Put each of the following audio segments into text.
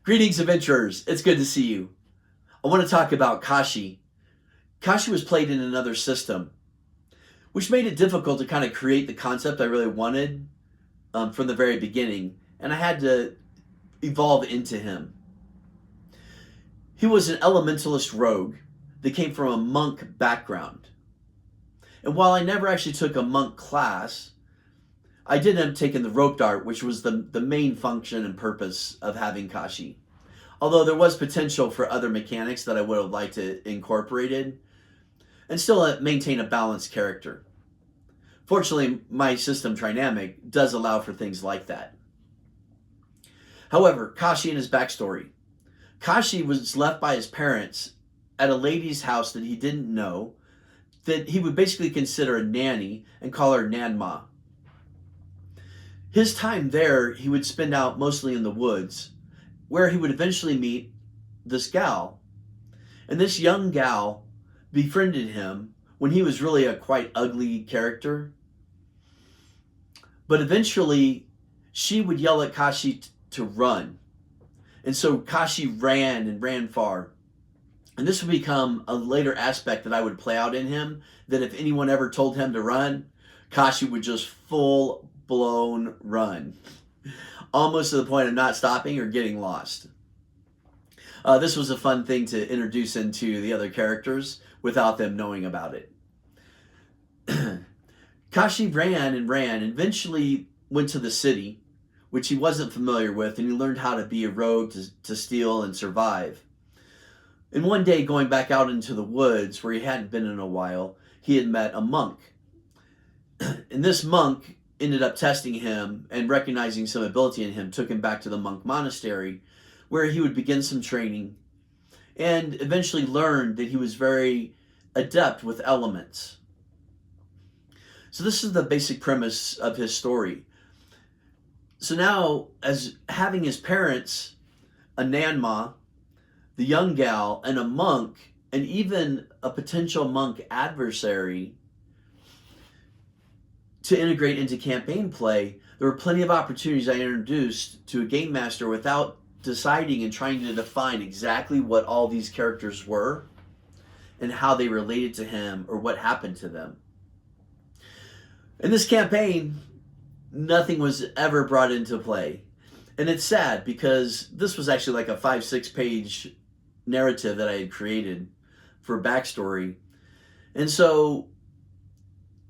Greetings, adventurers. It's good to see you. I want to talk about Kashi. Kashi was played in another system, which made it difficult to kind of create the concept I really wanted from the very beginning, and I had to evolve into him. He was an elementalist rogue that came from a monk background. And while I never actually took a monk class, I did end up taking the rope dart, which was the main function and purpose of having Kashi. Although there was potential for other mechanics that I would have liked to incorporated and still maintain a balanced character. Fortunately, my system Trinamyk does allow for things like that. However, Kashi and his backstory. Kashi was left by his parents at a lady's house that he didn't know, that he would basically consider a nanny and call her Nanma. His time there, he would spend out mostly in the woods, where he would eventually meet this gal. And this young gal befriended him when he was really a quite ugly character. But eventually, she would yell at Kashi to run. And so Kashi ran and ran far. And this would become a later aspect that I would play out in him, that if anyone ever told him to run, Kashi would just full-blown run. Almost to the point of not stopping or getting lost. This was a fun thing to introduce into the other characters without them knowing about it. Kashi ran and ran, and eventually went to the city, which he wasn't familiar with, and he learned how to be a rogue, to steal and survive. And one day, going back out into the woods, where he hadn't been in a while, he had met a monk. And this monk ended up testing him and recognizing some ability in him, took him back to the monk monastery, where he would begin some training, and eventually learned that he was very adept with elements. So this is the basic premise of his story. So now, as having his parents, a Nanma, the young gal, and a monk, and even a potential monk adversary to integrate into campaign play, there were plenty of opportunities I introduced to a game master without deciding and trying to define exactly what all these characters were and how they related to him or what happened to them. In this campaign, nothing was ever brought into play. And it's sad because this was actually like a 5-6 page narrative that I had created for backstory. And so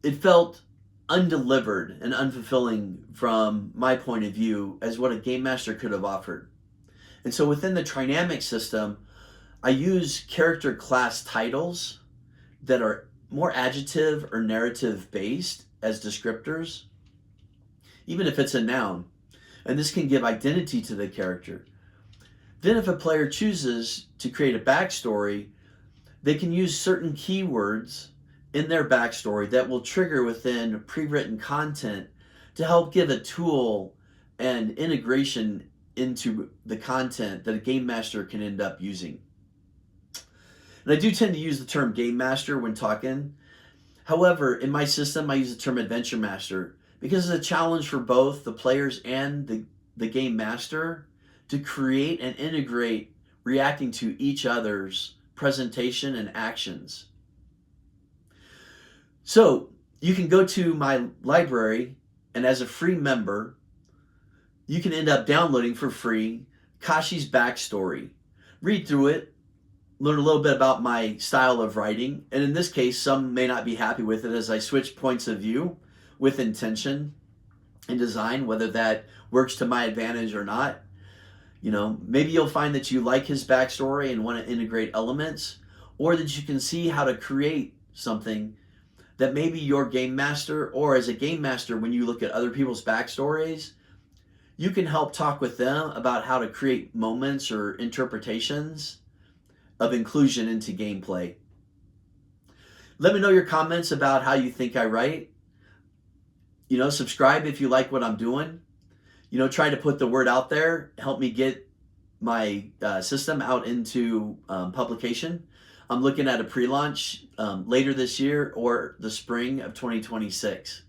it felt undelivered and unfulfilling from my point of view as what a game master could have offered. And so within the Trinamyk system, I use character class titles that are more adjective or narrative based as descriptors, even if it's a noun. And this can give identity to the character. Then if a player chooses to create a backstory, they can use certain keywords in their backstory that will trigger within pre-written content to help give a tool and integration into the content that a game master can end up using. And I do tend to use the term game master when talking. However, in my system, I use the term adventure master because it's a challenge for both the players and the game master to create and integrate reacting to each other's presentation and actions. So you can go to my library, and as a free member, you can end up downloading for free Kashi's backstory. Read through it, learn a little bit about my style of writing, and in this case, some may not be happy with it as I switch points of view with intention and design, whether that works to my advantage or not. You know, maybe you'll find that you like his backstory and want to integrate elements, or that you can see how to create something that maybe your game master, or as a game master, when you look at other people's backstories, you can help talk with them about how to create moments or interpretations of inclusion into gameplay. Let me know your comments about how you think I write. You know, subscribe if you like what I'm doing. You know, try to put the word out there. Help me get my system out into publication. I'm looking at a pre-launch later this year or the spring of 2026.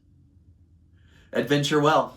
Adventure well.